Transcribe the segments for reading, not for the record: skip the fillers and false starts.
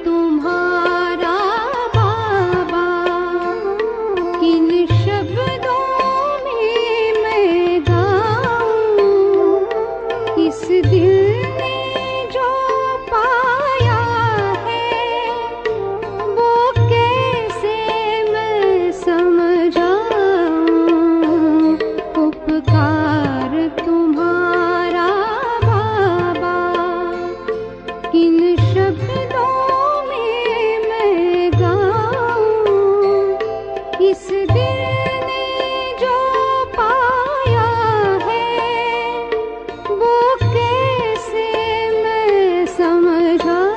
तुम्हारा बाबा, किन शब्दों में मैं गाऊं, इस दिल ने जो पाया है वो कैसे मैं समझाऊं। उपकार तुम्हारा बाबा, किन शब्दों में मैं गाऊं, इस दिल ने जो पाया है वो कैसे मैं समझाऊं।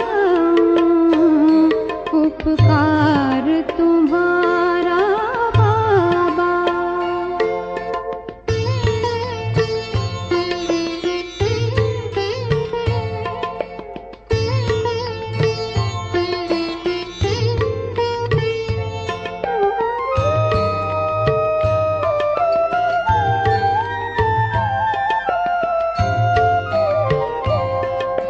उपकार तुम्हारा बाबा।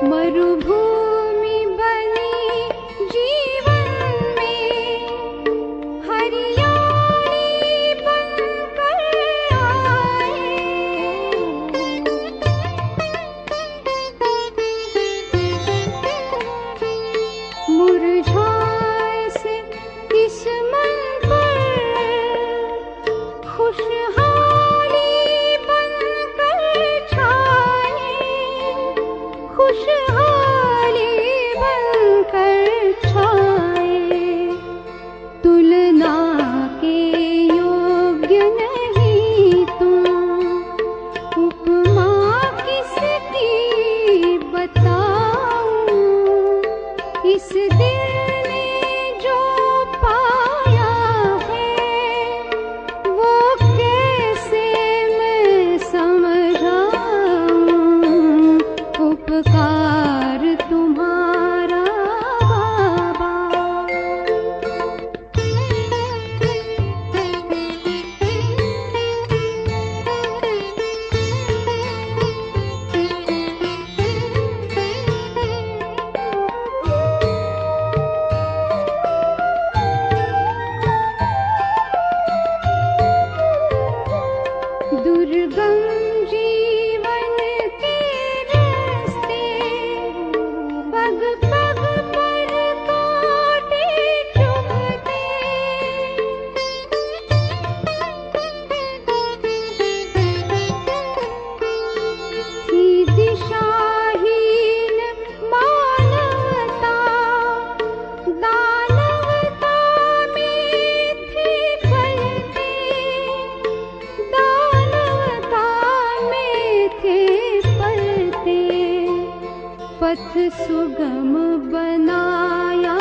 मरुभूमि बनी जीवन में हरियाली बनकर आए, मुरझाए से इस मन पर खुशहाली बनकर छाए, खुशहाली बनकर छाए। तुलना के योग्य नहीं तुम, उपमा किसकी बताऊं। इस दिल ने जो पाया है वो कैसे मैं समझाऊं। उपकार तुम्हारा बाबा। दुर्गम जीवन के रास्ते, पग पग पर कांटे चुभते, थी दिशाहीन मानवता, दानवता में थे पलते, दानवता में थे पलते। पथ सुगम बनाया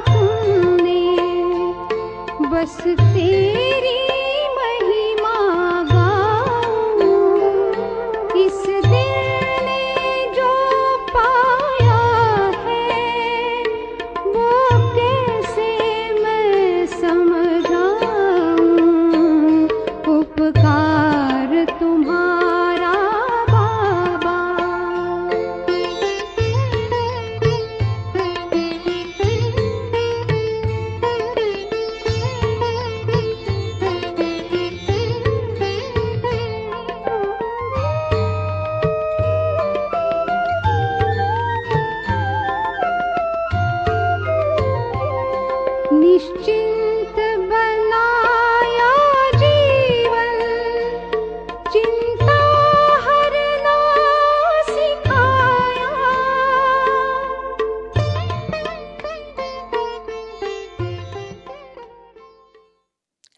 तुमने, बस तेरी महिमा गाऊं। इस दिल ने जो पाया है वो कैसे मैं समझाऊं। उपकार तुम्हारा बाबा। निश्चिंत बनाया जीवन, चिंता हरना सिखाया।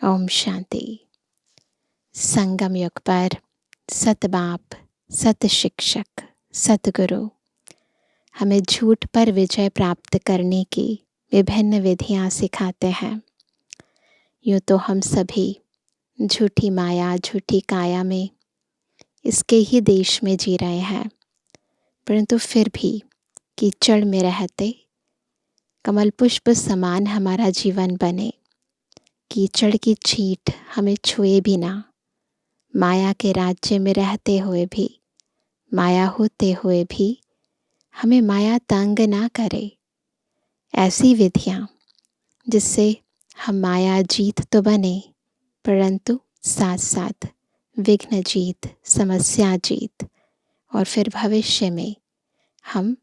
ओम शांति। संगम युग पर सत बाप, सत शिक्षक, सतगुरु हमें झूठ पर विजय प्राप्त करने की विभिन्न विधियां सिखाते हैं। यूँ तो हम सभी झूठी माया, झूठी काया में इसके ही देश में जी रहे हैं, परंतु फिर भी कीचड़ में रहते कमल पुष्प समान हमारा जीवन बने। कीचड़ की छींट हमें छुए भी ना, माया के राज्य में रहते हुए भी, माया होते हुए भी हमें माया तंग ना करे। ऐसी विधियाँ जिससे हम माया जीत तो बने, परंतु साथ साथ विघ्न जीत, समस्या जीत, और फिर भविष्य में हम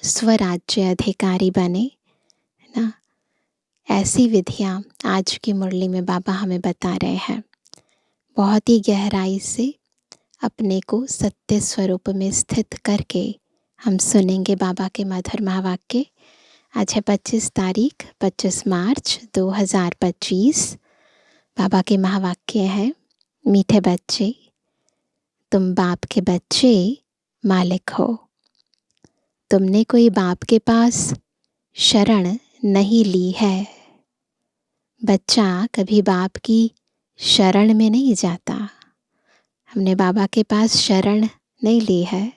स्वराज्य अधिकारी बने ना। ऐसी विधियाँ आज की मुरली में बाबा हमें बता रहे हैं। बहुत ही गहराई से अपने को सत्य स्वरूप में स्थित करके हम सुनेंगे बाबा के मधुर महावाक्य। आज है 25 मार्च 2025। बाबा के महावाक्य हैं, मीठे बच्चे, तुम बाप के बच्चे मालिक हो। तुमने कोई बाप के पास शरण नहीं ली है। बच्चा कभी बाप की शरण में नहीं जाता। हमने बाबा के पास शरण नहीं ली है।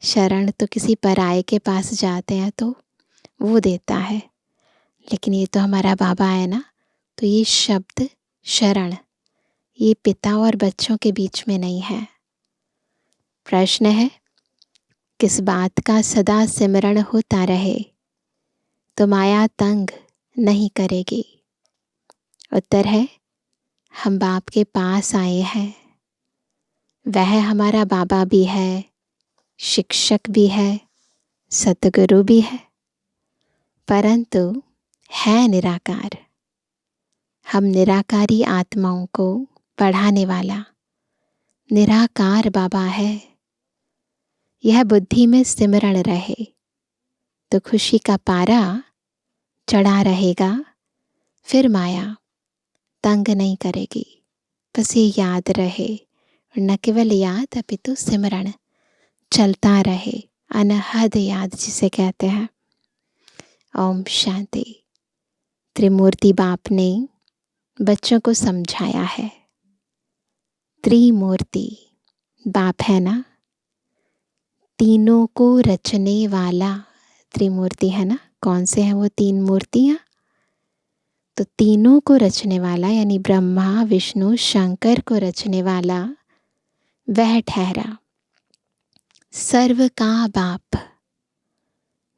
शरण तो किसी पराये के पास जाते हैं तो वो देता है, लेकिन ये तो हमारा बाबा है ना। तो ये शब्द शरण, ये पिता और बच्चों के बीच में नहीं है। प्रश्न है, किस बात का सदा सिमरण होता रहे तो माया तंग नहीं करेगी। उत्तर है, हम बाप के पास आए हैं। वह हमारा बाबा भी है, शिक्षक भी है, सतगुरु भी है, परंतु है निराकार। हम निराकारी आत्माओं को पढ़ाने वाला निराकार बाबा है। यह बुद्धि में सिमरण रहे तो खुशी का पारा चढ़ा रहेगा, फिर माया तंग नहीं करेगी। बस ये याद रहे, और न केवल याद अपितु सिमरण चलता रहे, अनहद याद जिसे कहते हैं। ओम शांति। त्रिमूर्ति बाप ने बच्चों को समझाया है। त्रिमूर्ति बाप है ना, तीनों को रचने वाला त्रिमूर्ति है ना। कौन से हैं वो तीन मूर्तियाँ? तो तीनों को रचने वाला यानी ब्रह्मा विष्णु शंकर को रचने वाला वह ठहरा सर्व का बाप,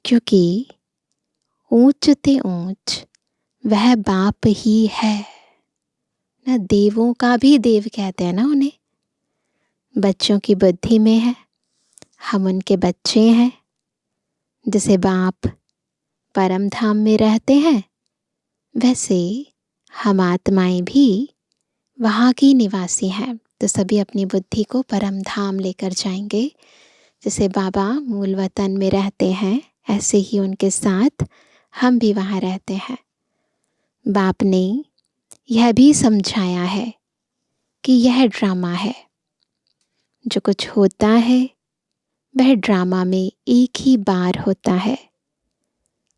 क्योंकि ऊंच ते ऊंच वह बाप ही है ना। देवों का भी देव कहते हैं ना उन्हें। बच्चों की बुद्धि में है, हम उनके बच्चे हैं। जैसे बाप परम धाम में रहते हैं, वैसे हम आत्माएं भी वहाँ की निवासी हैं। तो सभी अपनी बुद्धि को परम धाम लेकर जाएंगे। जैसे बाबा मूल वतन में रहते हैं, ऐसे ही उनके साथ हम भी वहाँ रहते हैं। बाप ने यह भी समझाया है कि यह ड्रामा है। जो कुछ होता है वह ड्रामा में एक ही बार होता है।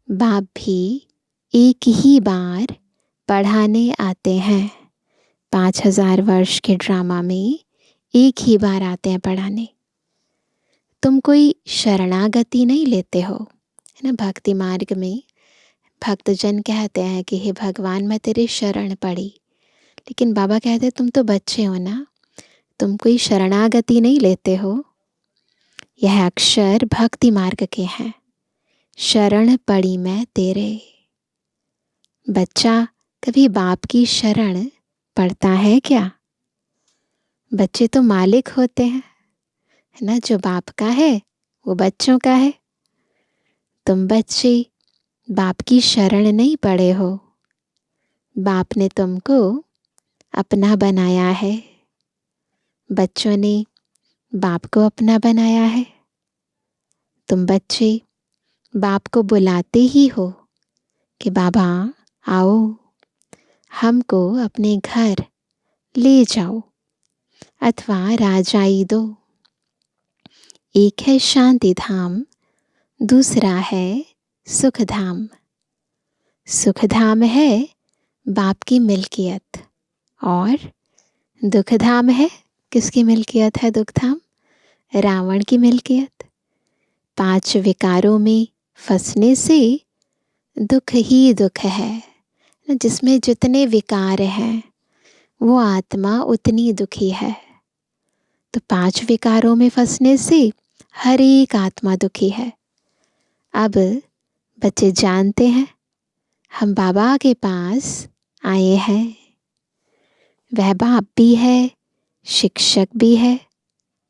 बाप भी एक ही बार पढ़ाने आते हैं। 5000 वर्ष के ड्रामा में एक ही बार आते हैं पढ़ाने। तुम कोई शरणागति नहीं लेते हो, है ना। भक्ति मार्ग में भक्तजन कहते हैं कि हे भगवान मैं तेरे शरण पड़ी, लेकिन बाबा कहते हैं तुम तो बच्चे हो ना, तुम कोई शरणागति नहीं लेते हो। यह अक्षर भक्ति मार्ग के हैं। शरण पड़ी मैं तेरे। बच्चा कभी बाप की शरण पड़ता है क्या? बच्चे तो मालिक होते हैं, है ना। जो बाप का है वो बच्चों का है। तुम बच्चे बाप की शरण नहीं पड़े हो। बाप ने तुमको अपना बनाया है। बच्चों ने बाप को अपना बनाया है। तुम बच्चे बाप को बुलाते ही हो कि बाबा आओ, हमको अपने घर ले जाओ अथवा राजाई दो। एक है शांति धाम, दूसरा है सुख धाम। सुख धाम है बाप की मिल्कियत, और दुख धाम है किसकी मिल्कियत है? दुख धाम रावण की मिल्कियत। 5 विकारों में फंसने से दुख ही दुख है। जिसमें जितने विकार हैं वो आत्मा उतनी दुखी है। तो 5 विकारों में फंसने से हर एक आत्मा दुखी है। अब बच्चे जानते हैं हम बाबा के पास आए हैं। वह बाप भी है, शिक्षक भी है,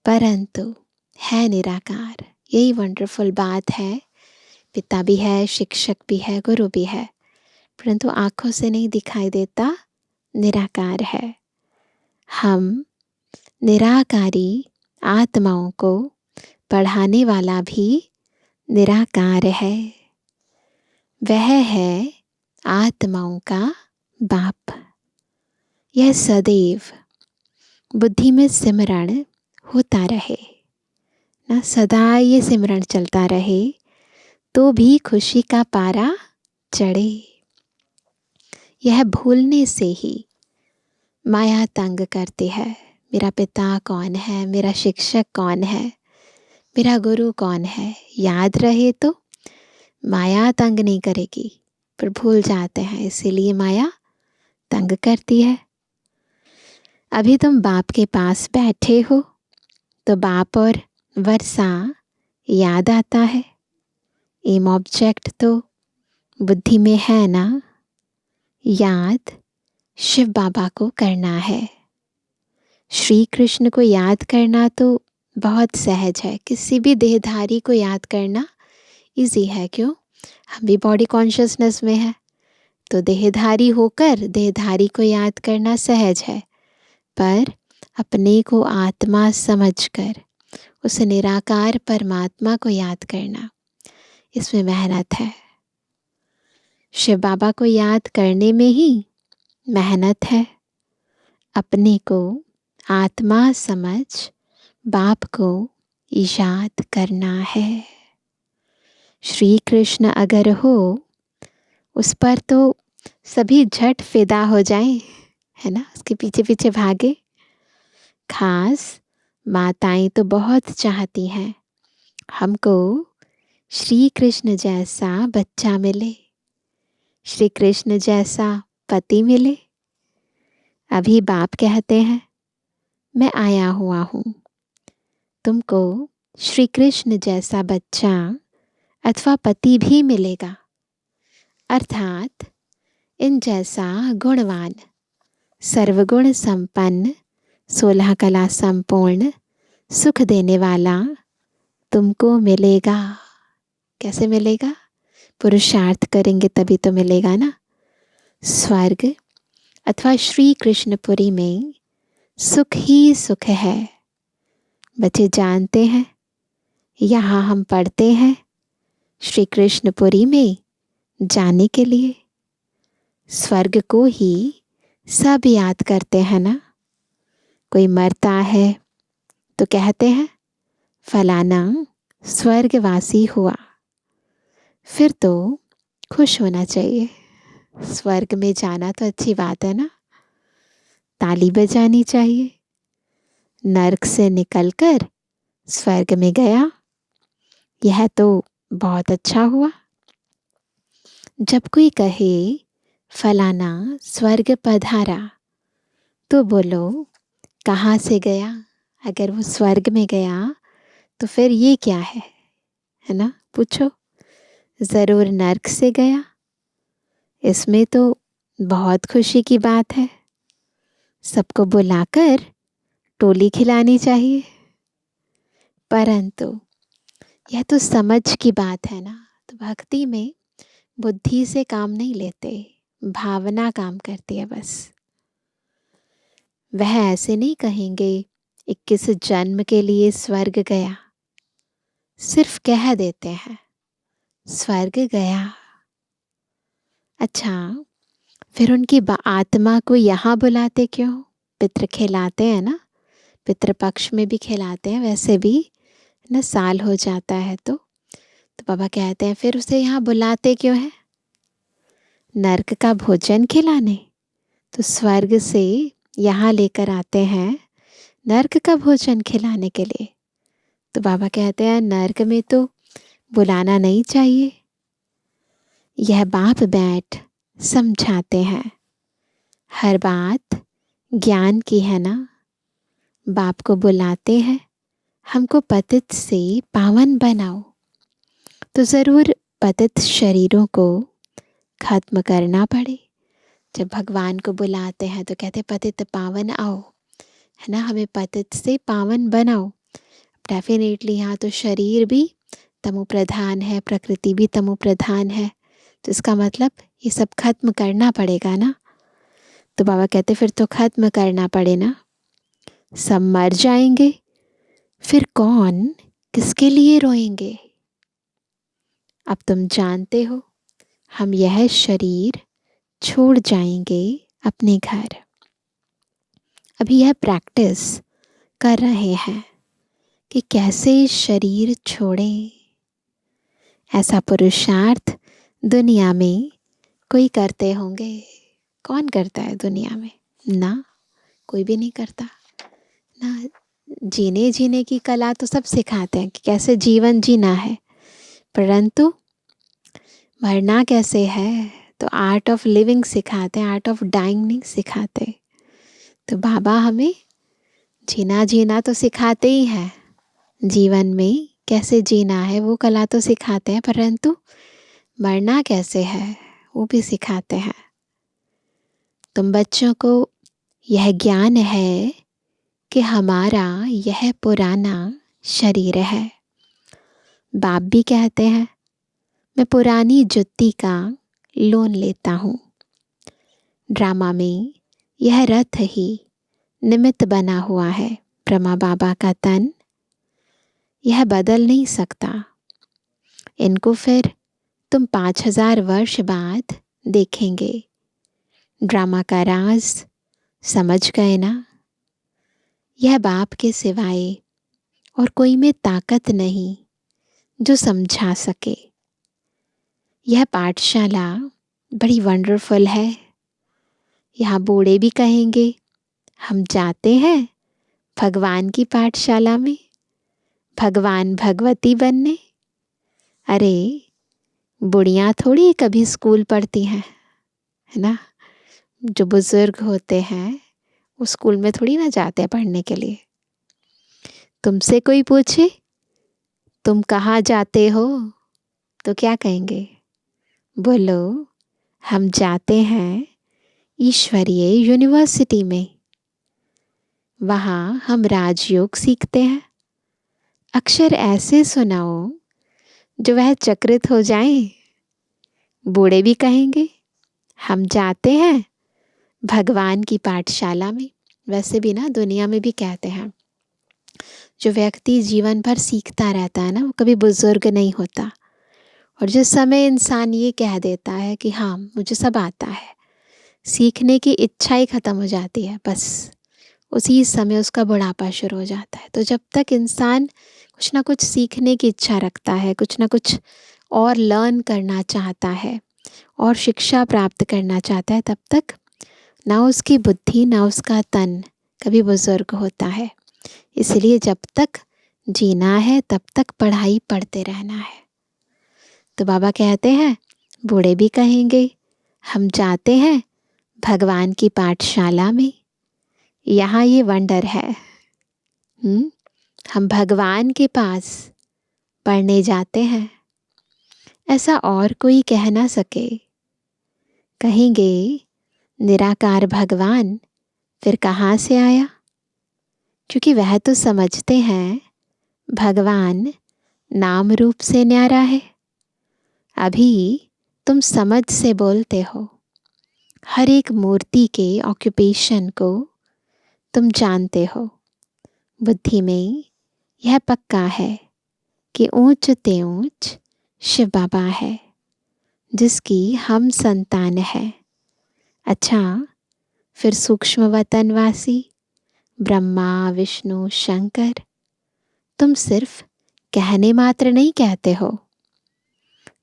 परंतु है निराकार। यही वंडरफुल बात है। पिता भी है, शिक्षक भी है, गुरु भी है, परंतु आंखों से नहीं दिखाई देता, निराकार है। हम निराकारी आत्माओं को पढ़ाने वाला भी निराकार है। वह है आत्माओं का बाप। यह सदैव बुद्धि में सिमरण होता रहे ना, सदा ये सिमरण चलता रहे तो भी खुशी का पारा चढ़े। यह भूलने से ही माया तंग करती है। मेरा पिता कौन है, मेरा शिक्षक कौन है, मेरा गुरु कौन है, याद रहे तो माया तंग नहीं करेगी, पर भूल जाते हैं, इसीलिए माया तंग करती है। अभी तुम बाप के पास बैठे हो तो बाप और वर्षा याद आता है। एम ऑब्जेक्ट तो बुद्धि में है ना, याद शिव बाबा को करना है। श्री कृष्ण को याद करना तो बहुत सहज है। किसी भी देहधारी को याद करना इजी है। क्यों? हम भी बॉडी कॉन्शियसनेस में है, तो देहधारी होकर देहधारी को याद करना सहज है। पर अपने को आत्मा समझकर उस निराकार परमात्मा को याद करना, इसमें मेहनत है। शिव बाबा को याद करने में ही मेहनत है। अपने को आत्मा समझ बाप को याद करना है। श्री कृष्ण अगर हो उस पर तो सभी झट फिदा हो जाएं, है ना, उसके पीछे पीछे भागे। खास माताएं तो बहुत चाहती हैं हमको श्री कृष्ण जैसा बच्चा मिले, श्री कृष्ण जैसा पति मिले। अभी बाप कहते हैं मैं आया हुआ हूँ, तुमको श्री कृष्ण जैसा बच्चा अथवा पति भी मिलेगा, अर्थात इन जैसा गुणवान, सर्वगुण संपन्न, 16 कला संपूर्ण, सुख देने वाला तुमको मिलेगा। कैसे मिलेगा? पुरुषार्थ करेंगे तभी तो मिलेगा ना। स्वर्ग अथवा श्री कृष्णपुरी में सुख ही सुख है। बच्चे जानते हैं यहाँ हम पढ़ते हैं श्री कृष्णपुरी में जाने के लिए। स्वर्ग को ही सब याद करते हैं ना। कोई मरता है तो कहते हैं फलाना स्वर्गवासी हुआ, फिर तो खुश होना चाहिए। स्वर्ग में जाना तो अच्छी बात है ना, ताली बजानी चाहिए। नरक से निकलकर स्वर्ग में गया, यह तो बहुत अच्छा हुआ। जब कोई कहे फलाना स्वर्ग पधारा तो बोलो कहाँ से गया? अगर वो स्वर्ग में गया तो फिर ये क्या है ना, पूछो। ज़रूर नरक से गया, इसमें तो बहुत खुशी की बात है। सबको बुलाकर टोली खिलानी चाहिए। परंतु यह तो समझ की बात है ना। तो भक्ति में बुद्धि से काम नहीं लेते, भावना काम करती है बस। वह ऐसे नहीं कहेंगे 21 जन्म के लिए स्वर्ग गया, सिर्फ कह देते हैं स्वर्ग गया। अच्छा, फिर उनकी आत्मा को यहाँ बुलाते क्यों? पितृ खिलाते हैं ना, पितृपक्ष में भी खिलाते हैं, वैसे भी ना साल हो जाता है तो बाबा कहते हैं फिर उसे यहाँ बुलाते क्यों है? नरक का भोजन खिलाने। तो स्वर्ग से यहाँ लेकर आते हैं नरक का भोजन खिलाने के लिए। तो बाबा कहते हैं नरक में तो बुलाना नहीं चाहिए। यह बाप बैठ समझाते हैं, हर बात ज्ञान की है ना। बाप को बुलाते हैं हमको पतित से पावन बनाओ, तो ज़रूर पतित शरीरों को खत्म करना पड़े। जब भगवान को बुलाते हैं तो कहते पतित पावन आओ, है ना, हमें पतित से पावन बनाओ। डेफिनेटली यहाँ तो शरीर भी तमो प्रधान है, प्रकृति भी तमो प्रधान है, तो इसका मतलब ये सब खत्म करना पड़ेगा ना। तो बाबा कहते फिर तो खत्म करना पड़े ना, सब मर जाएंगे, फिर कौन किसके लिए रोएंगे। अब तुम जानते हो हम यह शरीर छोड़ जाएंगे अपने घर। अभी यह प्रैक्टिस कर रहे हैं कि कैसे शरीर छोड़ें। ऐसा पुरुषार्थ दुनिया में कोई करते होंगे? कौन करता है दुनिया में? ना, कोई भी नहीं करता ना। जीने की कला तो सब सिखाते हैं कि कैसे जीवन जीना है, परंतु मरना कैसे है तो आर्ट ऑफ लिविंग सिखाते हैं, आर्ट ऑफ डाइंग नहीं सिखाते। तो बाबा हमें जीना तो सिखाते ही हैं, जीवन में कैसे जीना है वो कला तो सिखाते हैं, परंतु मरना कैसे है वो भी सिखाते हैं। तुम बच्चों को यह ज्ञान है कि हमारा यह पुराना शरीर है। बाप भी कहते हैं मैं पुरानी जुत्ती का लोन लेता हूँ। ड्रामा में यह रथ ही निमित्त बना हुआ है, ब्रह्मा बाबा का तन यह बदल नहीं सकता। इनको फिर तुम 5000 वर्ष बाद देखेंगे। ड्रामा का राज समझ गए ना? यह बाप के सिवाय और कोई में ताकत नहीं जो समझा सके। यह पाठशाला बड़ी वंडरफुल है। यहाँ बूढ़े भी कहेंगे हम जाते हैं भगवान की पाठशाला में भगवान भगवती बनने। अरे बुढ़ियाँ थोड़ी कभी स्कूल पढ़ती हैं, है ना। जो बुजुर्ग होते हैं वो स्कूल में थोड़ी ना जाते हैं पढ़ने के लिए। तुमसे कोई पूछे तुम कहाँ जाते हो तो क्या कहेंगे? बोलो हम जाते हैं ईश्वरीय यूनिवर्सिटी में, वहाँ हम राजयोग सीखते हैं। अक्षर ऐसे सुनाओ जो वह चक्रित हो जाए। बूढ़े भी कहेंगे हम जाते हैं भगवान की पाठशाला में। वैसे भी ना दुनिया में भी कहते हैं जो व्यक्ति जीवन भर सीखता रहता है ना वो कभी बुजुर्ग नहीं होता। और जिस समय इंसान ये कह देता है कि हाँ मुझे सब आता है, सीखने की इच्छा ही ख़त्म हो जाती है, बस उसी समय उसका बुढ़ापा शुरू हो जाता है। तो जब तक इंसान कुछ ना कुछ सीखने की इच्छा रखता है, कुछ ना कुछ और लर्न करना चाहता है और शिक्षा प्राप्त करना चाहता है, तब तक ना उसकी बुद्धि ना उसका तन कभी बुजुर्ग होता है। इसलिए जब तक जीना है तब तक पढ़ाई पढ़ते रहना है। तो बाबा कहते हैं बूढ़े भी कहेंगे हम जाते हैं भगवान की पाठशाला में, यहाँ ये वंडर है। हम भगवान के पास पढ़ने जाते हैं। ऐसा और कोई कह ना सके। कहेंगे निराकार भगवान फिर कहाँ से आया? क्योंकि वह तो समझते हैं भगवान नाम रूप से न्यारा है। अभी तुम समझ से बोलते हो। हर एक मूर्ति के ऑक्यूपेशन को तुम जानते हो। बुद्धि में यह पक्का है कि ऊंच ते ऊंच शिव बाबा है जिसकी हम संतान है। अच्छा फिर सूक्ष्म वतनवासी ब्रह्मा विष्णु शंकर तुम सिर्फ कहने मात्र नहीं कहते हो,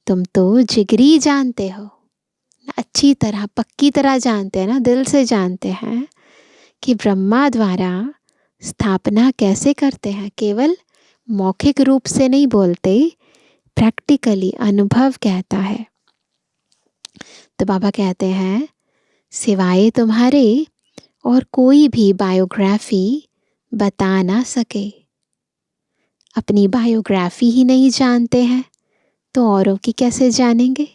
तुम तो जिगरी जानते हो, अच्छी तरह पक्की तरह जानते हैं ना, दिल से जानते हैं कि ब्रह्मा द्वारा स्थापना कैसे करते हैं। केवल मौखिक रूप से नहीं बोलते, प्रैक्टिकली अनुभव कहता है। तो बाबा कहते हैं सिवाय तुम्हारे और कोई भी बायोग्राफी बता ना सके। अपनी बायोग्राफी ही नहीं जानते हैं तो औरों की कैसे जानेंगे?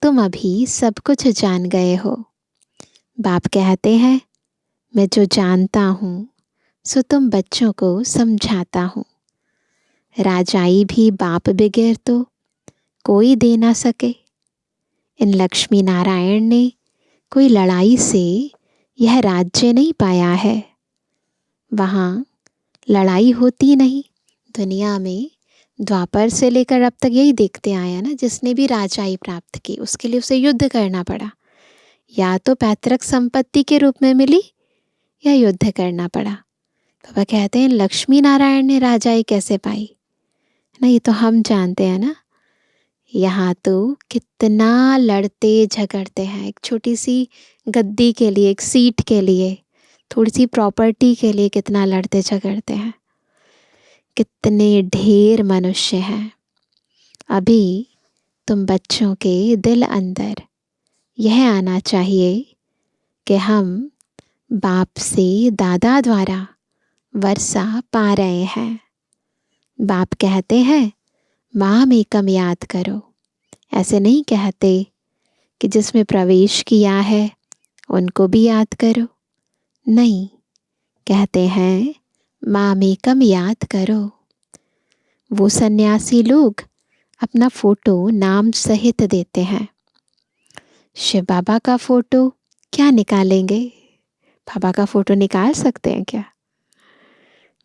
तुम अभी सब कुछ जान गए हो। बाप कहते हैं, मैं जो जानता हूँ सो तुम बच्चों को समझाता हूँ। राजाई भी बाप बगैर तो कोई दे ना सके। इन लक्ष्मी नारायण ने कोई लड़ाई से यह राज्य नहीं पाया है। वहाँ लड़ाई होती नहीं। दुनिया में द्वापर से लेकर अब तक यही देखते आया ना, जिसने भी राजाई प्राप्त की उसके लिए उसे युद्ध करना पड़ा। या तो पैतृक संपत्ति के रूप में मिली या युद्ध करना पड़ा। बाबा कहते हैं लक्ष्मी नारायण ने राजाई कैसे पाई ना, ये तो हम जानते हैं ना। यहाँ तो कितना लड़ते झगड़ते हैं, एक छोटी सी गद्दी के लिए, एक सीट के लिए, थोड़ी सी प्रॉपर्टी के लिए कितना लड़ते झगड़ते हैं। कितने ढेर मनुष्य हैं। अभी तुम बच्चों के दिल अंदर यह आना चाहिए कि हम बाप से दादा द्वारा वर्षा पा रहे हैं। बाप कहते हैं माम एकम याद करो। ऐसे नहीं कहते कि जिसमें प्रवेश किया है उनको भी याद करो। नहीं, कहते हैं माम एकम याद करो। वो सन्यासी लोग अपना फोटो नाम सहित देते हैं। शिव बाबा का फोटो क्या निकालेंगे? बाबा का फोटो निकाल सकते हैं क्या?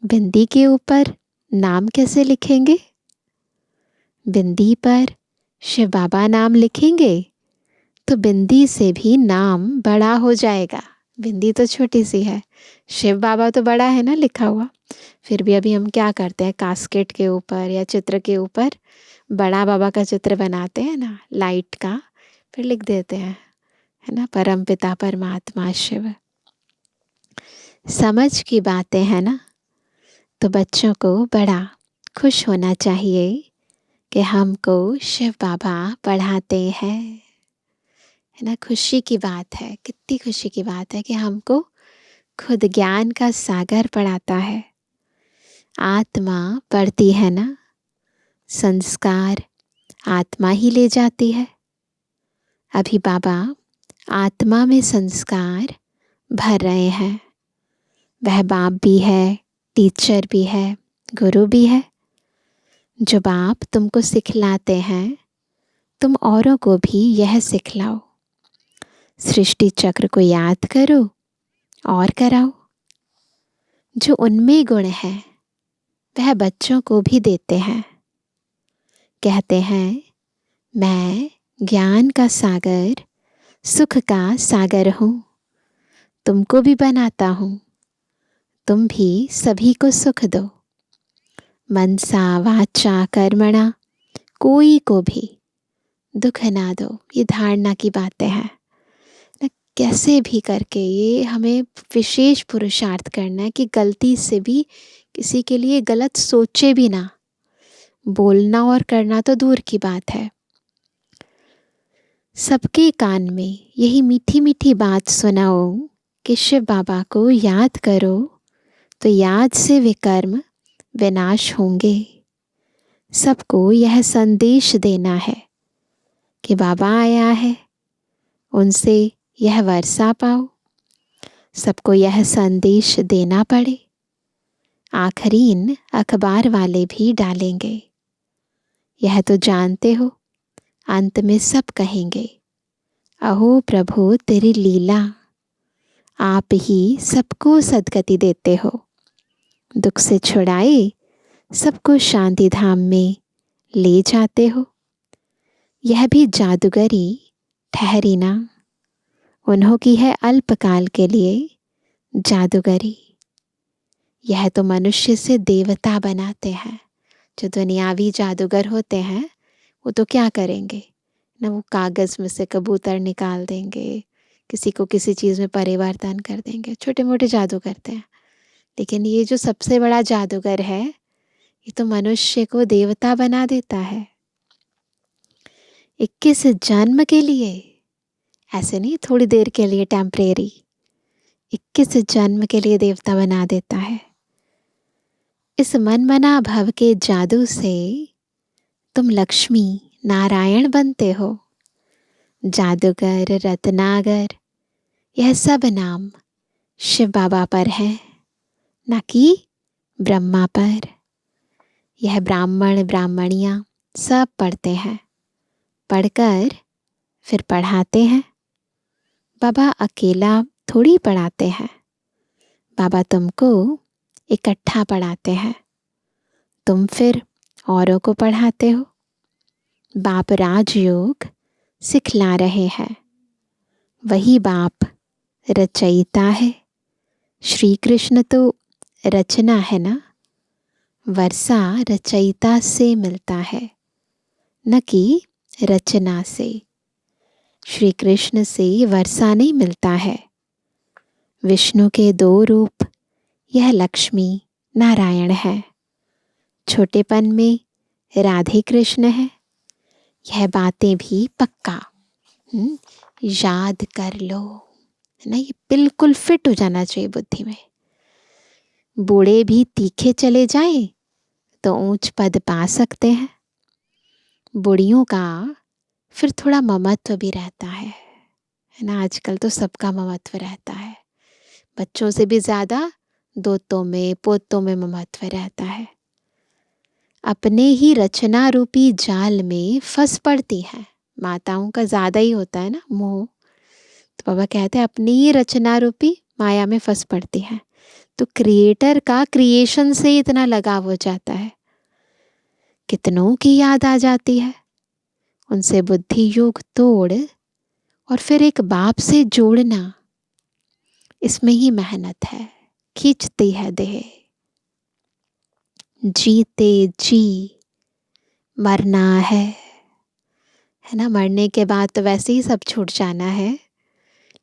बिंदी के ऊपर नाम कैसे लिखेंगे? बिंदी पर शिव बाबा नाम लिखेंगे तो बिंदी से भी नाम बड़ा हो जाएगा। बिंदी तो छोटी सी है, शिव बाबा तो बड़ा है ना लिखा हुआ। फिर भी अभी हम क्या करते हैं, कास्केट के ऊपर या चित्र के ऊपर बड़ा बाबा का चित्र बनाते हैं ना, लाइट का, फिर लिख देते हैं, है ना, परम पिता परमात्मा शिव। समझ की बातें हैं ना। तो बच्चों को बड़ा खुश होना चाहिए कि हमको शिव बाबा पढ़ाते हैं, है ना। खुशी की बात है, कितनी खुशी की बात है कि हमको खुद ज्ञान का सागर पढ़ाता है। आत्मा पढ़ती है ना, संस्कार आत्मा ही ले जाती है। अभी बाबा आत्मा में संस्कार भर रहे हैं। वह बाप भी है, टीचर भी है, गुरु भी है। जो बाप तुमको सिखलाते हैं, तुम औरों को भी यह सिखलाओ। सृष्टि चक्र को याद करो और कराओ। जो उनमें गुण है वह बच्चों को भी देते हैं। कहते हैं मैं ज्ञान का सागर, सुख का सागर हूँ, तुमको भी बनाता हूँ, तुम भी सभी को सुख दो। मनसा वाचा कर्मणा, कोई को भी दुख ना दो। ये धारणा की बातें हैं। कैसे भी करके ये हमें विशेष पुरुषार्थ करना है कि गलती से भी किसी के लिए गलत सोचे भी ना। बोलना और करना तो दूर की बात है। सबके कान में यही मीठी मीठी बात सुनाओ कि शिव बाबा को याद करो तो याद से विकर्म विनाश होंगे। सबको यह संदेश देना है कि बाबा आया है, उनसे यह वर्षा पाओ। सबको यह संदेश देना पड़े। आखरीन अखबार वाले भी डालेंगे। यह तो जानते हो, अंत में सब कहेंगे अहो प्रभु तेरी लीला, आप ही सबको सद्गति देते हो। दुख से छुड़ाए सबको शांति धाम में ले जाते हो। यह भी जादूगरी ठहरी ना, उन्हों की है अल्पकाल के लिए जादूगरी। यह तो मनुष्य से देवता बनाते हैं। जो दुनियावी जादूगर होते हैं वो तो क्या करेंगे ना, वो कागज़ में से कबूतर निकाल देंगे, किसी को किसी चीज़ में परिवर्तन कर देंगे, छोटे मोटे जादू करते हैं। लेकिन ये जो सबसे बड़ा जादूगर है, ये तो मनुष्य को देवता बना देता है। 21 जन्म के लिए, ऐसे नहीं थोड़ी देर के लिए टेम्परेरी, 21 जन्म के लिए देवता बना देता है। इस मन मना भव के जादू से तुम लक्ष्मी नारायण बनते हो। जादूगर, रत्नागर, यह सब नाम शिव बाबा पर है, न कि ब्रह्मा पर। यह ब्राह्मण ब्राह्मणियाँ सब पढ़ते हैं, पढ़कर फिर पढ़ाते हैं। बाबा अकेला थोड़ी पढ़ाते हैं, बाबा तुमको इकट्ठा पढ़ाते हैं, तुम फिर औरों को पढ़ाते हो। बाप राजयोग सिखला रहे हैं, वही बाप रचयिता है। श्री कृष्ण तो रचना है ना, वर्षा रचयिता से मिलता है, न कि रचना से। श्री कृष्ण से वर्षा नहीं मिलता है। विष्णु के 2 रूप, यह लक्ष्मी नारायण है। छोटेपन में राधे कृष्ण है। यह बातें भी पक्का याद कर लो, है ना। ये बिल्कुल फिट हो जाना चाहिए बुद्धि में। बूढ़े भी तीखे चले जाएं तो ऊंच पद पा सकते हैं। बुढ़ियों का फिर थोड़ा ममत्व भी रहता है ना। आजकल तो सबका ममत्व रहता है, बच्चों से भी ज़्यादा दोतों में पोतों में ममत्व रहता है। अपने ही रचना रूपी जाल में फंस पड़ती है। माताओं का ज़्यादा ही होता है ना मोह, तो बाबा कहते हैं अपनी ही रचना रूपी माया में फंस पड़ती है। तो क्रिएटर का क्रिएशन से इतना लगाव हो जाता है, कितनों की याद आ जाती है। उनसे बुद्धि योग तोड़ और फिर एक बाप से जोड़ना, इसमें ही मेहनत है, खींचती है देह। जीते जी मरना है ना। मरने के बाद तो वैसे ही सब छूट जाना है,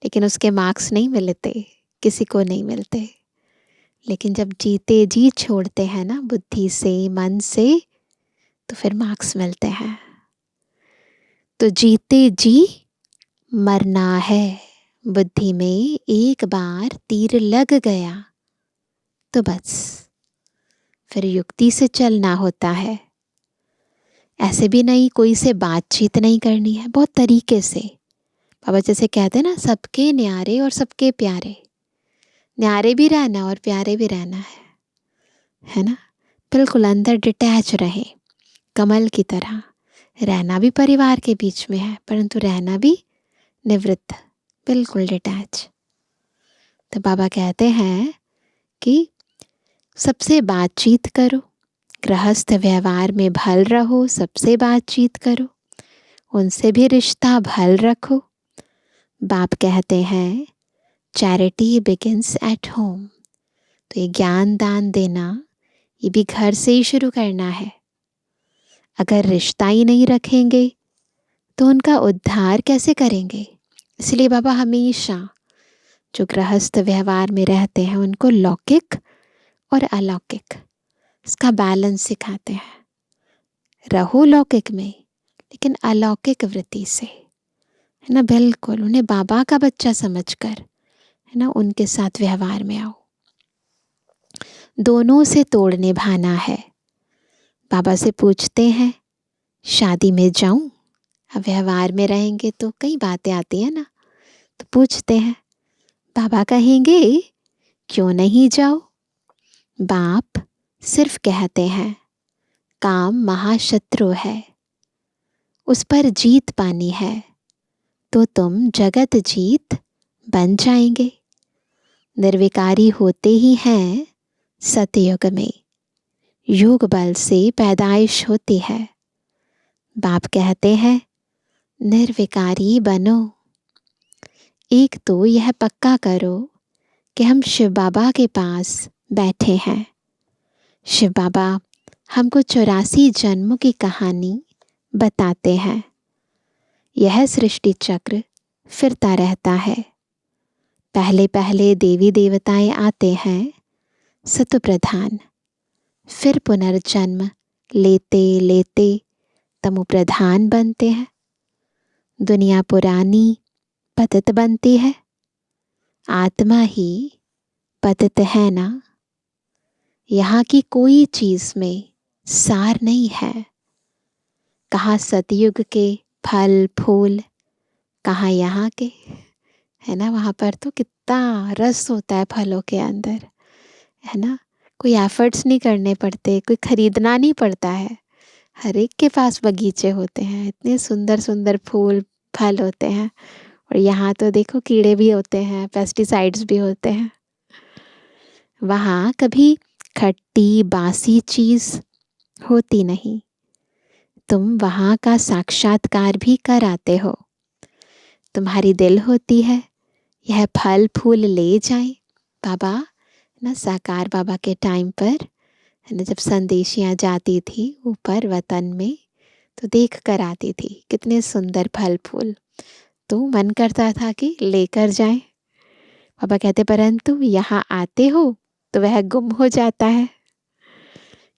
लेकिन उसके मार्क्स नहीं मिलते, किसी को नहीं मिलते। लेकिन जब जीते जी छोड़ते हैं ना बुद्धि से मन से, तो फिर मार्क्स मिलते हैं। तो जीते जी मरना है। बुद्धि में एक बार तीर लग गया तो बस फिर युक्ति से चलना होता है। ऐसे भी नहीं कोई से बातचीत नहीं करनी है, बहुत तरीके से। बाबा जैसे कहते हैं ना, सबके न्यारे और सबके प्यारे। न्यारे भी रहना और प्यारे भी रहना है ना। बिल्कुल अंदर डिटैच रहे, कमल की तरह। रहना भी परिवार के बीच में है, परंतु रहना भी निवृत्त, बिल्कुल डिटैच। तो बाबा कहते हैं कि सबसे बातचीत करो, गृहस्थ व्यवहार में भल रहो, सबसे बातचीत करो, उनसे भी रिश्ता भल रखो। बाप कहते हैं चैरिटी बिगिंस एट होम। तो ये ज्ञान दान देना, ये भी घर से ही शुरू करना है। अगर रिश्ता ही नहीं रखेंगे तो उनका उद्धार कैसे करेंगे। इसलिए बाबा हमेशा जो गृहस्थ व्यवहार में रहते हैं उनको लौकिक और अलौकिक, इसका बैलेंस सिखाते हैं। रहो लौकिक में लेकिन अलौकिक वृत्ति से, है ना। बिल्कुल उन्हें बाबा का बच्चा समझकर, है ना, उनके साथ व्यवहार में आओ। दोनों से तोड़ निभाना है। बाबा से पूछते हैं शादी में जाऊं। अब व्यवहार में रहेंगे तो कई बातें आती हैं ना, तो पूछते हैं। बाबा कहेंगे क्यों नहीं जाओ। बाप सिर्फ कहते हैं काम महाशत्रु है, उस पर जीत पानी है तो तुम जगत जीत बन जाएंगे। निर्विकारी होते ही हैं सतयुग में, योग बल से पैदाइश होती है। बाप कहते हैं निर्विकारी बनो। एक तो यह पक्का करो कि हम शिव बाबा के पास बैठे हैं। शिव बाबा हमको 84 जन्मों की कहानी बताते हैं। यह सृष्टि चक्र फिरता रहता है। पहले पहले देवी देवताएं आते हैं सत्व प्रधान, फिर पुनर्जन्म लेते लेते तमो प्रधान बनते हैं। दुनिया पुरानी पतित बनती है, आत्मा ही पतित है ना। यहाँ की कोई चीज़ में सार नहीं है। कहाँ सतयुग के फल फूल, कहाँ यहाँ के, है ना। वहाँ पर तो कितना रस होता है फलों के अंदर, है ना। कोई एफर्ट्स नहीं करने पड़ते, कोई खरीदना नहीं पड़ता है। हर एक के पास बगीचे होते हैं, इतने सुंदर सुंदर फूल फल होते हैं। और यहाँ तो देखो कीड़े भी होते हैं, पेस्टिसाइड्स भी होते हैं। वहाँ कभी खट्टी बासी चीज़ होती नहीं। तुम वहाँ का साक्षात्कार भी कर आते हो। तुम्हारी दिल होती है यह फल फूल ले जाए। बाबा ना साकार बाबा के टाइम पर, है ना, जब संदेशियाँ जाती थी ऊपर वतन में तो देख कर आती थी कितने सुंदर फल फूल, तो मन करता था कि लेकर जाएं। बाबा कहते परंतु यहाँ आते हो तो वह गुम हो जाता है।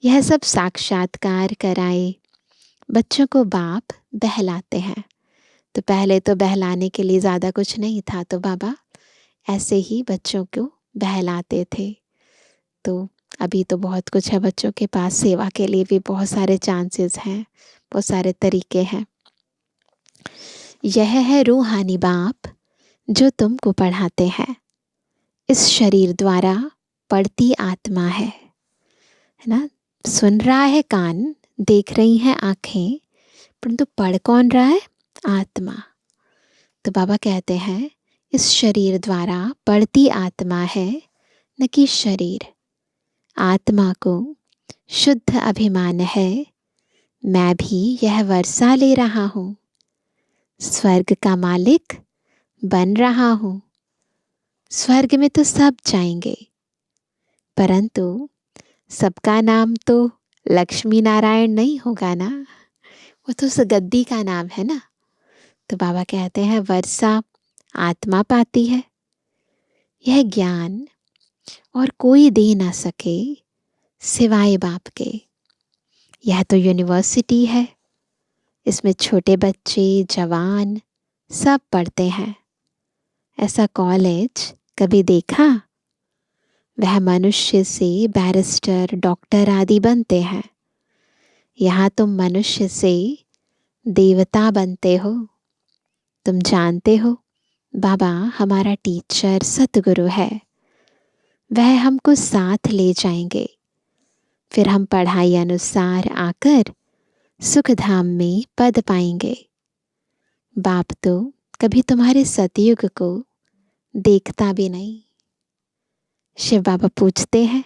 यह सब साक्षात्कार कराए बच्चों को बाप बहलाते हैं। तो पहले तो बहलाने के लिए ज़्यादा कुछ नहीं था, तो बाबा ऐसे ही बच्चों को बहलाते थे। तो अभी तो बहुत कुछ है बच्चों के पास, सेवा के लिए भी बहुत सारे चांसेस हैं, बहुत सारे तरीके हैं। यह है रूहानी बाप जो तुमको पढ़ाते हैं। इस शरीर द्वारा पढ़ती आत्मा है ना। सुन रहा है कान, देख रही हैं आँखें, परंतु पढ़ कौन रहा है? आत्मा। तो बाबा कहते हैं इस शरीर द्वारा पढ़ती आत्मा है, न कि शरीर। आत्मा को शुद्ध अभिमान है, मैं भी यह वर्षा ले रहा हूँ, स्वर्ग का मालिक बन रहा हूँ। स्वर्ग में तो सब जाएंगे, परंतु सबका नाम तो लक्ष्मी नारायण नहीं होगा ना, वो तो उस गद्दी का नाम है ना। तो बाबा कहते हैं वर्षा आत्मा पाती है। यह ज्ञान और कोई दे ना सके सिवाय बाप के। यह तो यूनिवर्सिटी है, इसमें छोटे बच्चे जवान सब पढ़ते हैं। ऐसा कॉलेज कभी देखा? वह मनुष्य से बैरिस्टर डॉक्टर आदि बनते हैं। यहाँ तुम मनुष्य से देवता बनते हो। तुम जानते हो बाबा हमारा टीचर सतगुरु है, वह हमको साथ ले जाएंगे। फिर हम पढ़ाई अनुसार आकर सुख धाम में पद पाएंगे। बाप तो कभी तुम्हारे सतयुग को देखता भी नहीं। शिव बाबा पूछते हैं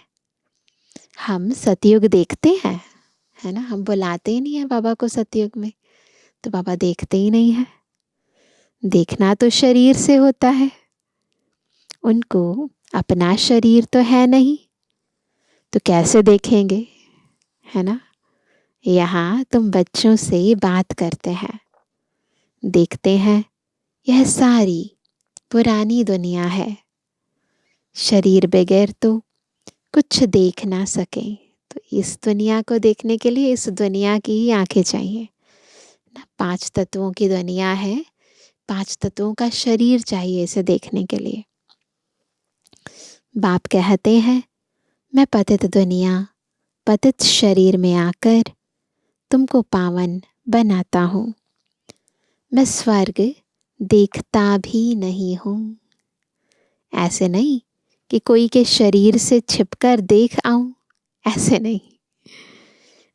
हम सतयुग देखते हैं, है ना। हम बुलाते ही नहीं है बाबा को सतयुग में, तो बाबा देखते ही नहीं है। देखना तो शरीर से होता है, उनको अपना शरीर तो है नहीं, तो कैसे देखेंगे, है ना। यहाँ तुम बच्चों से बात करते हैं, देखते हैं यह सारी पुरानी दुनिया है। शरीर बगैर तो कुछ देख ना सके, तो इस दुनिया को देखने के लिए इस दुनिया की ही आंखें चाहिए ना। 5 तत्वों की दुनिया है, 5 तत्वों का शरीर चाहिए इसे देखने के लिए। बाप कहते हैं मैं पतित दुनिया पतित शरीर में आकर तुमको पावन बनाता हूँ। मैं स्वर्ग देखता भी नहीं हूँ। ऐसे नहीं कि कोई के शरीर से छिपकर देख आऊं, ऐसे नहीं,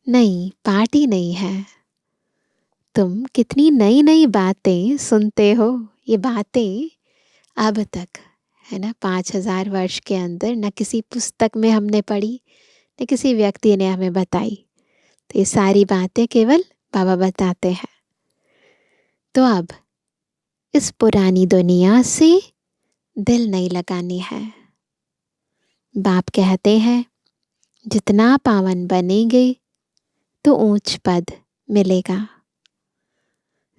नहीं पार्टी नहीं है। तुम कितनी नई नई बातें सुनते हो। ये बातें अब तक, है ना, 5000 वर्ष के अंदर न किसी पुस्तक में हमने पढ़ी, न किसी व्यक्ति ने हमें बताई। तो ये सारी बातें केवल बाबा बताते हैं। तो अब इस पुरानी दुनिया से दिल नहीं लगानी है। बाप कहते हैं जितना पावन बनेंगे तो ऊंच पद मिलेगा।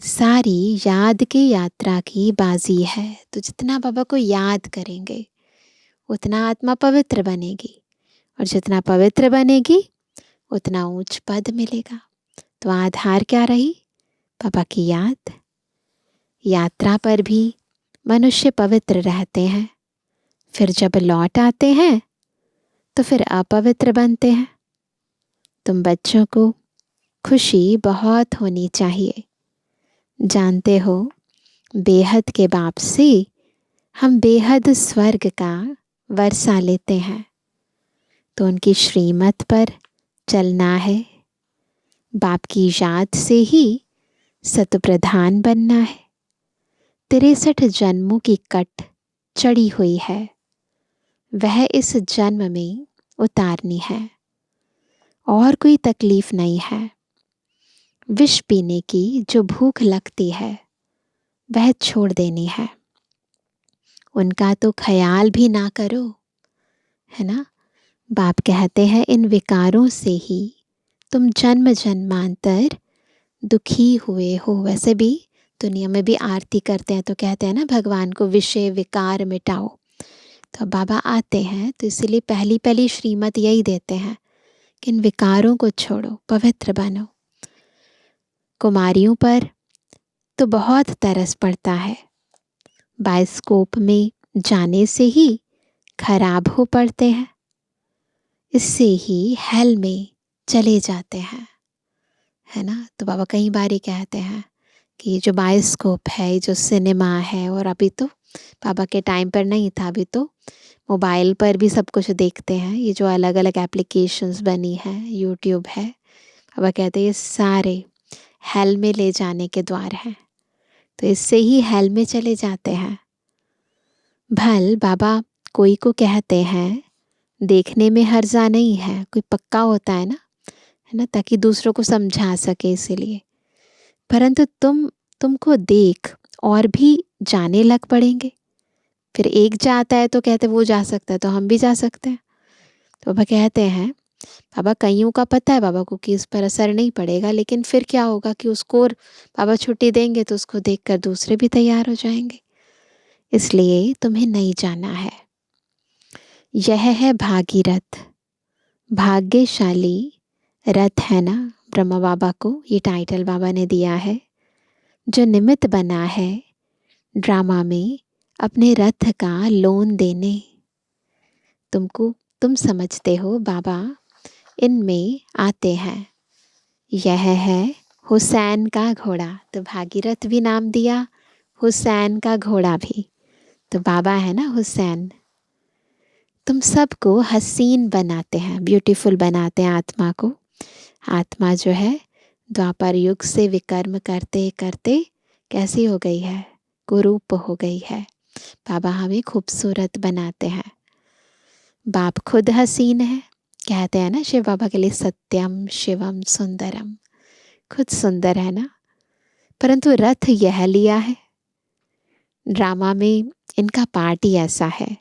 सारी याद की यात्रा की बाजी है। तो जितना बाबा को याद करेंगे उतना आत्मा पवित्र बनेगी, और जितना पवित्र बनेगी उतना ऊंच पद मिलेगा। तो आधार क्या रही? बाबा की याद। यात्रा पर भी मनुष्य पवित्र रहते हैं, फिर जब लौट आते हैं तो फिर अपवित्र बनते हैं। तुम बच्चों को खुशी बहुत होनी चाहिए। जानते हो, बेहद के बाप से हम बेहद स्वर्ग का वर्षा लेते हैं, तो उनकी श्रीमत पर चलना है। बाप की याद से ही सतप्रधान बनना है। 63 जन्मों की कट चढ़ी हुई है, वह इस जन्म में उतारनी है। और कोई तकलीफ नहीं है। विष पीने की जो भूख लगती है वह छोड़ देनी है। उनका तो ख्याल भी ना करो, है ना। बाप कहते हैं इन विकारों से ही तुम जन्म जन्मांतर दुखी हुए हो। वैसे भी दुनिया में भी आरती करते हैं तो कहते हैं ना, भगवान को विषय विकार मिटाओ। तो बाबा आते हैं तो इसीलिए पहली पहली श्रीमत यही देते हैं कि इन विकारों को छोड़ो, पवित्र बनो। कुमारियों पर तो बहुत तरस पड़ता है, बायोस्कोप में जाने से ही खराब हो पड़ते हैं, इससे ही हेल में चले जाते हैं, है ना। तो बाबा कई बार ही कहते हैं कि ये जो बायोस्कोप है, ये जो सिनेमा है, और अभी तो बाबा के टाइम पर नहीं था, अभी तो मोबाइल पर भी सब कुछ देखते हैं। ये जो अलग अलग एप्लीकेशंस बनी हैं, यूट्यूब है, बाबा कहते हैं ये सारे हेल में ले जाने के द्वार हैं। तो इससे ही हेल में चले जाते हैं। भल बाबा कोई को कहते हैं देखने में हर्जा नहीं है, कोई पक्का होता है ना, है ना, ताकि दूसरों को समझा सके इसीलिए। परंतु तुमको देख और भी जाने लग पड़ेंगे। फिर एक जाता है तो कहते वो जा सकता है तो हम भी जा सकते हैं। तो बाबा कहते हैं, बाबा कईयों का पता है बाबा को कि इस पर असर नहीं पड़ेगा, लेकिन फिर क्या होगा कि उसको और बाबा छुट्टी देंगे तो उसको देखकर दूसरे भी तैयार हो जाएंगे। इसलिए तुम्हें नहीं जाना है। यह है भागीरथ, भाग्यशाली रथ है ना। ब्रह्मा बाबा को ये टाइटल बाबा ने दिया है, जो निमित्त बना है ड्रामा में अपने रथ का लोन देने। तुम समझते हो बाबा इनमें आते हैं। यह है हुसैन का घोड़ा, तो भागीरथ भी नाम दिया, हुसैन का घोड़ा भी। तो बाबा है ना हुसैन। तुम सबको हसीन बनाते हैं, ब्यूटीफुल बनाते हैं आत्मा को। आत्मा जो है द्वापर युग से विकर्म करते करते कैसी हो गई है, कुरूप हो गई है। बाबा हमें खूबसूरत बनाते हैं। बाप खुद हसीन है, कहते हैं ना शिव बाबा के लिए सत्यम शिवम सुंदरम, खुद सुंदर है ना। परंतु रथ यह लिया है। ड्रामा में इनका पार्ट ही ऐसा है।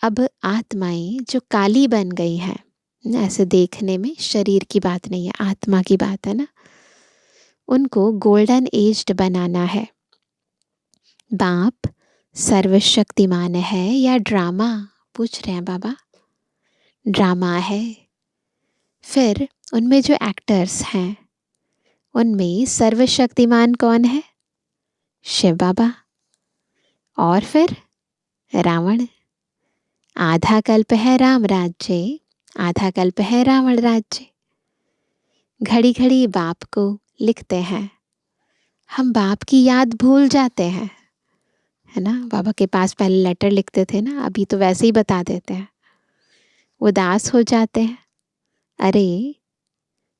अब आत्माएं जो काली बन गई हैं, ऐसे देखने में शरीर की बात नहीं है, आत्मा की बात है ना, उनको गोल्डन एज्ड बनाना है। बाप सर्वशक्तिमान है या ड्रामा, पूछ रहे हैं बाबा। ड्रामा है। फिर उनमें जो एक्टर्स हैं उनमें सर्वशक्तिमान कौन है? शिव बाबा। और फिर रावण। आधा कल्प है राम राज्य, आधा कल्प है रावण राज्य। घड़ी घड़ी बाप को लिखते हैं, हम बाप की याद भूल जाते हैं, है ना। बाबा के पास पहले लेटर लिखते थे ना, अभी तो वैसे ही बता देते हैं। उदास हो जाते हैं, अरे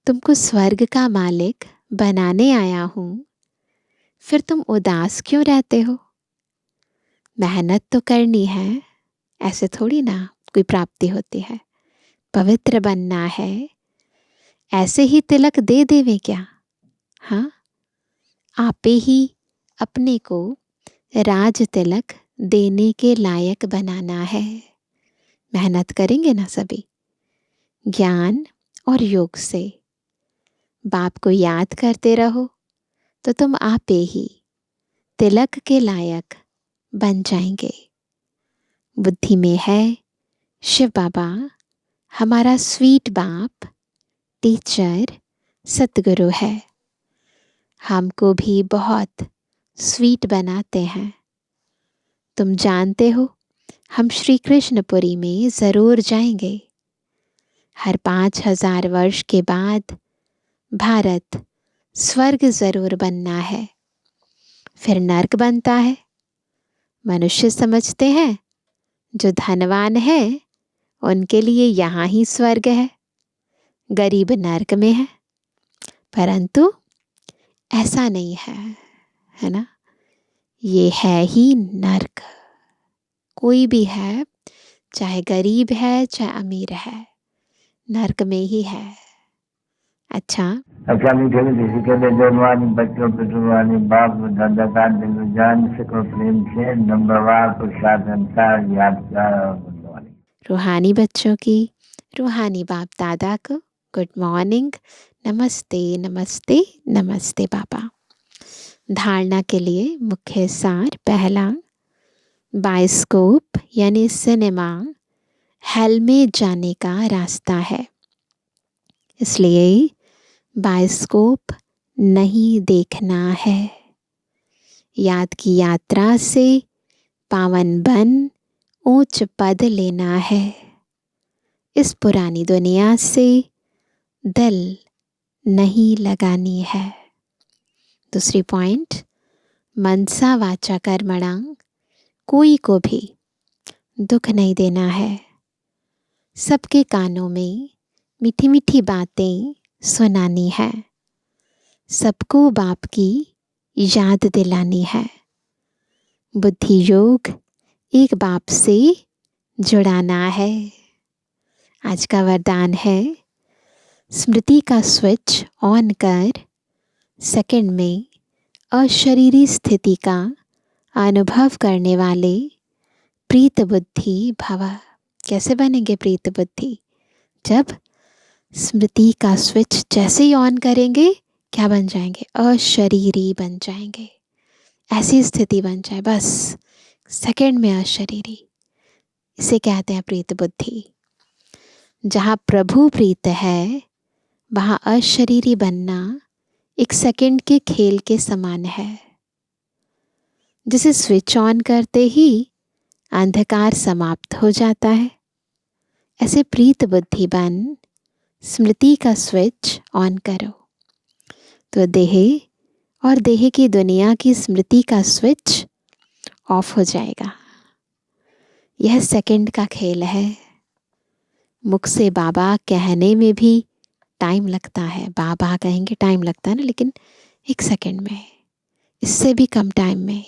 तुमको स्वर्ग का मालिक बनाने आया हूँ, फिर तुम उदास क्यों रहते हो? मेहनत तो करनी है, ऐसे थोड़ी ना कोई प्राप्ति होती है। पवित्र बनना है, ऐसे ही तिलक दे देवे क्या? हाँ, आपे ही अपने को राज तिलक देने के लायक बनाना है। मेहनत करेंगे ना सभी, ज्ञान और योग से। बाप को याद करते रहो तो तुम आपे ही तिलक के लायक बन जाएंगे। बुद्धि में है शिव बाबा हमारा स्वीट बाप, टीचर, सतगुरु है। हमको भी बहुत स्वीट बनाते हैं। तुम जानते हो हम श्री कृष्णपुरी में ज़रूर जाएंगे। हर 5000 वर्ष के बाद भारत स्वर्ग ज़रूर बनना है, फिर नर्क बनता है। मनुष्य समझते हैं जो धनवान है उनके लिए यहाँ ही स्वर्ग है, गरीब नर्क में है। परंतु ऐसा नहीं है, है ना। ये है ही नर्क। कोई भी है, चाहे गरीब है चाहे अमीर है, नर्क में ही है। अच्छा मीठे मीठे के लिए जवानी बच्चों पे जुबानी बाप दादा का दिल जान सको प्रेम से नंबरवार प्रसाद अनुसार यादगार और गुणवानी। रूहानी बच्चों की रूहानी बाप दादा को गुड मॉर्निंग, नमस्ते नमस्ते नमस्ते पापा। धारणा के लिए मुख्य सार। पहला, बायोस्कोप यानी सिनेमा हेल में जाने का रास्ता है, इसलिए बायोस्कोप नहीं देखना है। याद की यात्रा से पावन बन ऊंच पद लेना है। इस पुरानी दुनिया से दिल नहीं लगानी है। दूसरी पॉइंट, मनसा वाचा कर्मणा, कोई को भी दुख नहीं देना है। सबके कानों में मीठी मीठी बातें सुनानी है। सबको बाप की याद दिलानी है। बुद्धि योग एक बाप से जुड़ाना है। आज का वरदान है, स्मृति का स्विच ऑन कर सेकंड में अशरीरी स्थिति का अनुभव करने वाले प्रीत बुद्धि भव। कैसे बनेंगे प्रीत बुद्धि? जब स्मृति का स्विच जैसे ही ऑन करेंगे, क्या बन जाएंगे? अशरीरी बन जाएंगे। ऐसी स्थिति बन जाए बस सेकंड में अशरीरी। इसे कहते हैं प्रीत बुद्धि। जहाँ प्रभु प्रीत है वहाँ अशरीरी बनना एक सेकंड के खेल के समान है। जिसे स्विच ऑन करते ही अंधकार समाप्त हो जाता है, ऐसे प्रीत बुद्धि बन स्मृति का स्विच ऑन करो तो देह और देह की दुनिया की स्मृति का स्विच ऑफ हो जाएगा। यह सेकंड का खेल है। मुख से बाबा कहने में भी टाइम लगता है। बाबा कहेंगे टाइम लगता है ना, लेकिन एक सेकंड में, इससे भी कम टाइम में,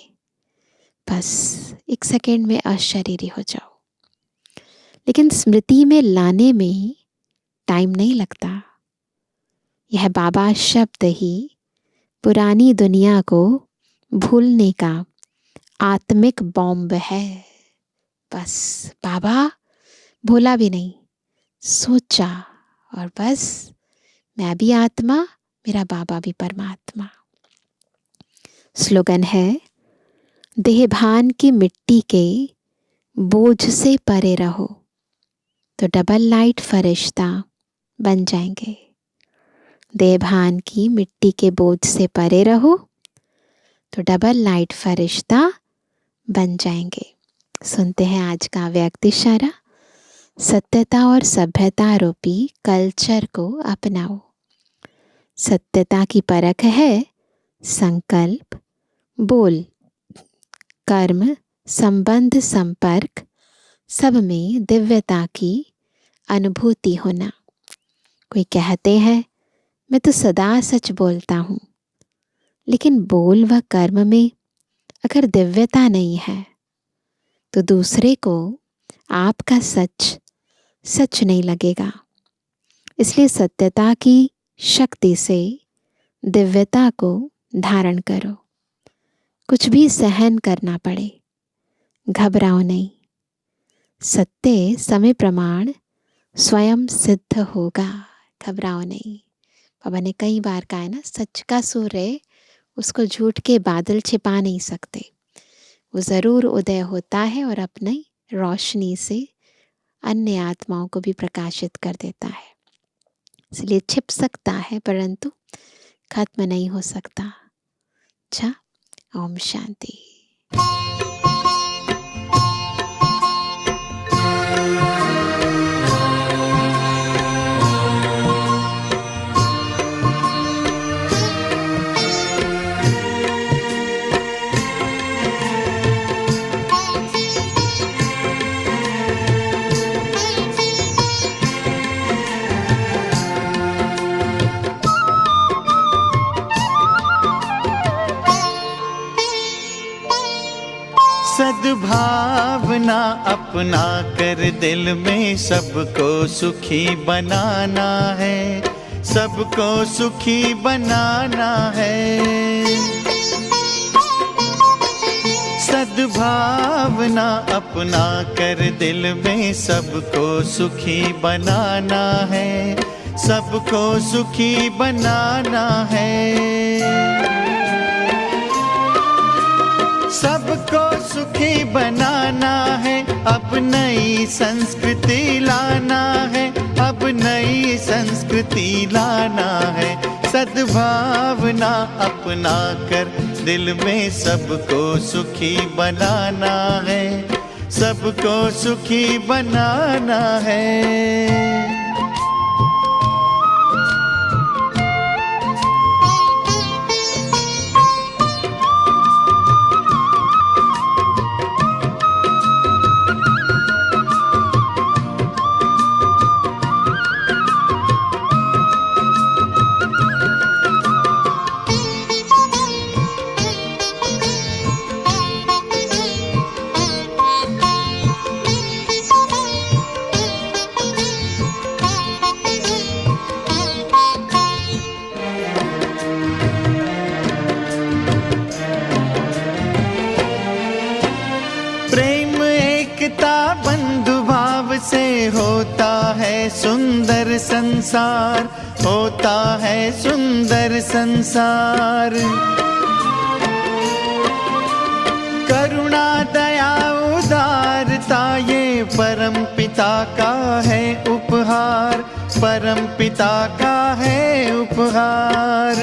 बस एक सेकंड में अशरीरी हो जाओ। लेकिन स्मृति में लाने में टाइम नहीं लगता। यह बाबा शब्द ही पुरानी दुनिया को भूलने का आत्मिक बॉम्ब है। बस बाबा भूला भी नहीं, सोचा और बस मैं भी आत्मा, मेरा बाबा भी परमात्मा। स्लोगन है, देहभान की मिट्टी के बोझ से परे रहो तो डबल लाइट फरिश्ता बन जाएंगे। देहभान की मिट्टी के बोझ से परे रहो तो डबल लाइट फरिश्ता बन जाएंगे। सुनते हैं आज का व्यक्ति इशारा। सत्यता और सभ्यता रूपी कल्चर को अपनाओ। सत्यता की परख है संकल्प, बोल, कर्म, संबंध, संपर्क, सब में दिव्यता की अनुभूति होना। कोई कहते हैं मैं तो सदा सच बोलता हूँ, लेकिन बोल व कर्म में अगर दिव्यता नहीं है तो दूसरे को आपका सच सच नहीं लगेगा। इसलिए सत्यता की शक्ति से दिव्यता को धारण करो। कुछ भी सहन करना पड़े, घबराओ नहीं। सत्य समय प्रमाण स्वयं सिद्ध होगा, घबराओ नहीं। बाबा ने कई बार कहा है ना, सच का सूर्य उसको झूठ के बादल छिपा नहीं सकते। वो ज़रूर उदय होता है और अपनी रोशनी से अन्य आत्माओं को भी प्रकाशित कर देता है। इसलिए छिप सकता है परंतु खत्म नहीं हो सकता। अच्छा, ओम शांति। सद्भावना अपना कर दिल में सबको सुखी बनाना है, सबको सुखी बनाना है। सद्भावना अपना कर दिल में सबको सुखी बनाना है, सबको सुखी बनाना है। सबको सुखी बनाना है, अब नई संस्कृति लाना है, अब नई संस्कृति लाना है। सद्भावना अपना कर दिल में सबको सुखी बनाना है, सबको सुखी बनाना है। होता है सुंदर संसार, होता है सुंदर संसार। करुणा दया उदारता ये परम पिता का है उपहार, परम पिता का है उपहार।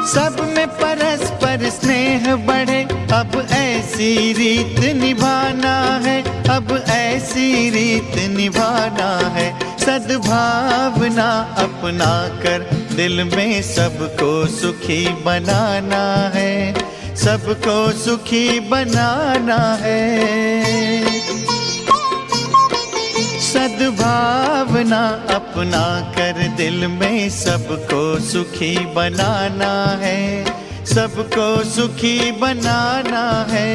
सब में परस्पर स्नेह बढ़े, अब ऐसी रीत निभाना है, अब ऐसी रीत निभाना है। सद्भावना अपना कर दिल में सबको सुखी बनाना है, सबको सुखी बनाना है। सद्भावना अपना कर दिल में सबको सुखी बनाना है, सबको सुखी बनाना है।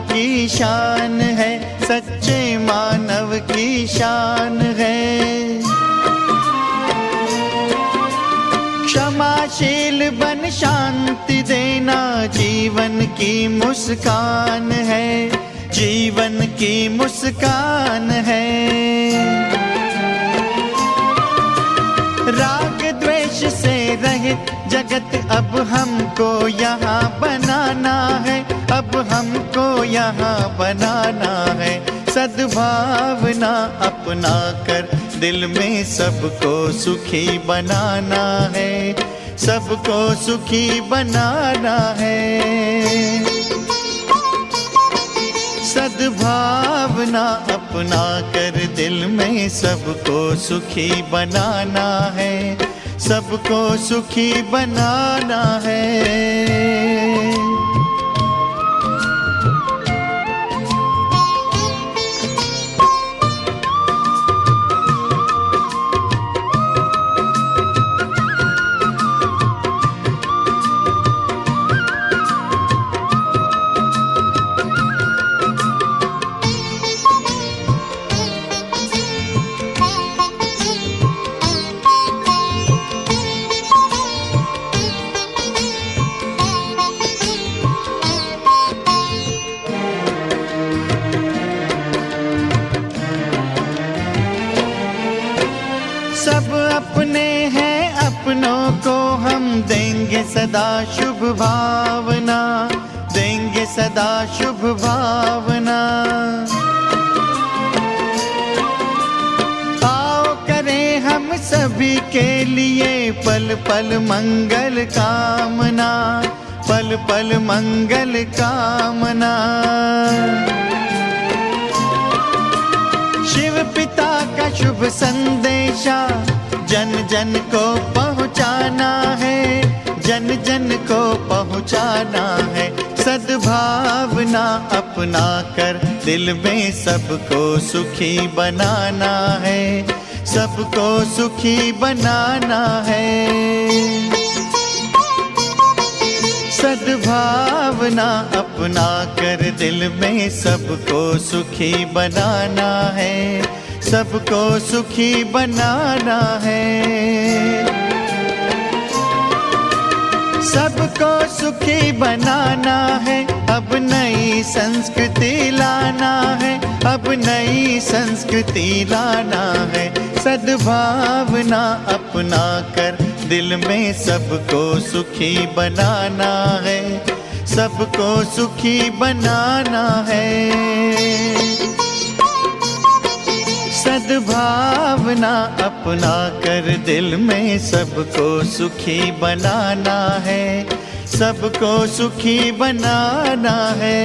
की शान है, सच्चे मानव की शान है। क्षमाशील बन शांति देना जीवन की मुस्कान है, जीवन की मुस्कान है। राग द्वेष से रहित जगत अब हमको यहाँ बनाना है, अब हमको यहाँ बनाना है। सद्भावना अपना कर दिल में सबको सुखी बनाना है, सबको सुखी बनाना है। सद्भावना अपना कर दिल में सबको सुखी बनाना है, सबको सुखी बनाना है। सब अपने हैं, अपनों को हम देंगे सदा शुभ भावना, देंगे सदा शुभ भावना। आओ करें हम सभी के लिए पल पल मंगल कामना, पल पल मंगल कामना। शिव पिता का शुभ संदेशा जन जन को पहुँचाना है, जन जन को पहुँचाना है। सद्भावना अपना कर दिल में सबको सुखी बनाना है, सबको सुखी बनाना है। सद्भावना अपना कर दिल में सबको सुखी बनाना है, सबको सुखी बनाना है। सबको सुखी बनाना है, अब नई संस्कृति लाना है, अब नई संस्कृति लाना है। सद्भावना अपना कर दिल में सबको सुखी बनाना है, सबको सुखी बनाना है। सद्भावना अपना कर दिल में सबको सुखी बनाना है, सबको सुखी बनाना है।